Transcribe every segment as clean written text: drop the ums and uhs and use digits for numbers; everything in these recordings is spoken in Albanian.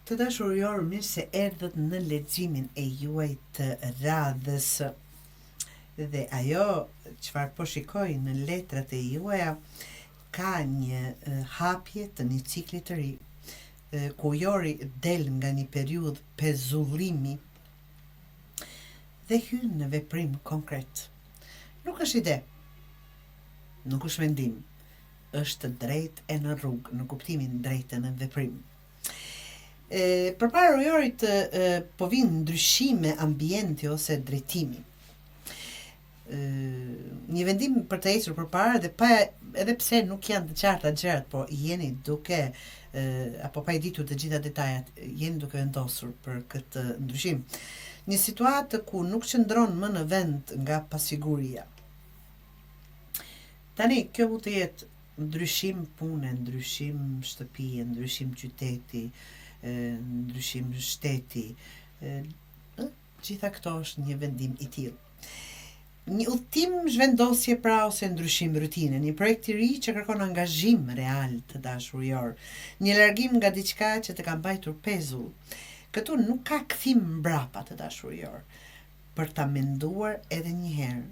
Të dashurior, mirë se erdhët në leximin e juaj të radhës. Dhe ajo çfarë po shikoj në letrat e juaja ka një hapje të një cikli të ri. Ku Jori del nga një periudhë pezullimi dhe hyn në veprim konkret. Nuk është ide, nuk është mendim, është drejt e në rrugë, në kuptimin drejt e në veprim. Përpara Jorit po vinë ndryshime ambienti ose drejtimi. Një vendim për të ecur përpara dhe pa, edhe pse nuk janë të qarta gjërat, po jeni duke apo pa i ditur të gjitha detajat, jeni duke vendosur për këtë ndryshim. Një situatë ku nuk qëndron më në vend nga pasiguria. Tani, kjo mund të jetë ndryshim pune, ndryshim shtëpie, ndryshim qyteti, ndryshim shteti, gjitha këto është një vendim i tillë. Një udhtim zhvendosje pra ose ndryshim rutine, një projekt i ri që kërkon angazhim real të dashurior, një largim nga diçka që të ka mbajtur pezull. Këtu nuk ka kthim mbrapa të dashurior. Për ta menduar edhe një herë,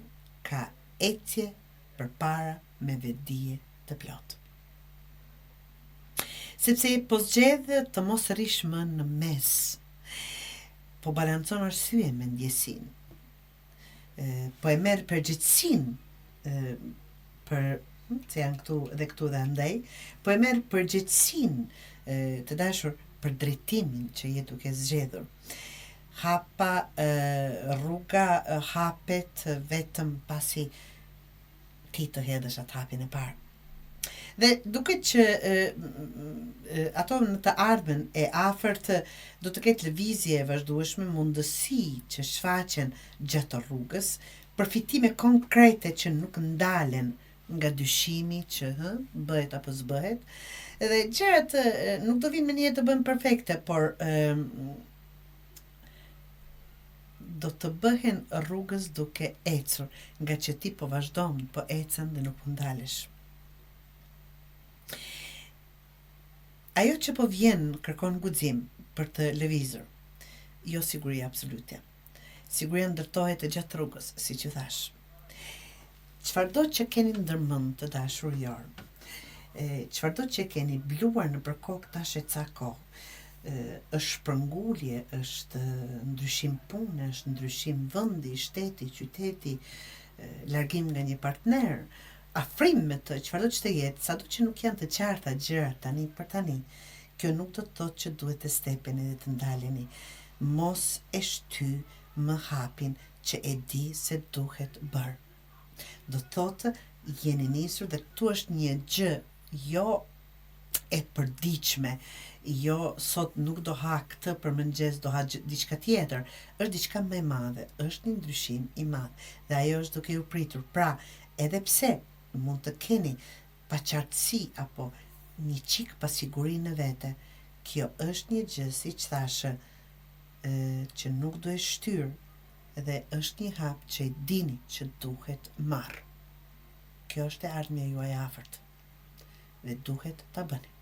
ka ecje përpara me vetdije të plotë. Sepse po zgjedh të mos rish më në mes, po balancon arsye me ndjesin, po e merr përgjegjësinë për se janë këtu dhe andaj, po e merr përgjegjësinë të dashur për drejtimin që je duke zgjedhur. Rruga hapet vetëm pasi ti të hedhësh atë hapjen e parë. Dhe duket që ato në të ardhmen e afërt do të ketë lëvizje e vazhdueshme, mundësi që shfaqen gjatë rrugës, përfitime konkrete që nuk ndalen nga dyshimi që bëhet apo s'bëhet. Edhe gjërat nuk do vinë me një të bën perfekte, por do të bëhen rrugës duke ecur, nga që ti po vazhdon, po ecën dhe nuk po ndalesh. Ajo që po vjen kërkon guxim për të lëvizur, jo siguri absolute. Siguria ndërtohet e gjatë rrugës, siç u thash. Çfarëdo që keni ndërmend të dashurior, çfarëdo që keni bluar në përkohë tash e ca kohë, është shpërngulje, është ndryshim pune, është ndryshim vendi, shteti, qyteti, largim nga një partner, afrim me të çfarëdo që të jetë, sado që nuk janë të qarta gjërat tani për tani, kjo nuk do të thotë që duhet të stepen edhe të ndaleni. Mos e shty më hapin që e di se duhet bërë. Do të thotë jeni nisur dhe këtu është një gjë jo e përdiqme, jo sot nuk do ha këtë për mëngjes, do ha diçka tjetër, është diçka më e madhe, është një ndryshim i madh dhe ajo është duke u pritur. Pra, edhe pse mund të keni paqartësi apo një çik pasiguri në vete, kjo është një gjë, siç thashë, që nuk do e shtyr dhe është një hap që e dini që duhet marr. Kjo është e ardhmja juaj afërt dhe duhet ta bëni.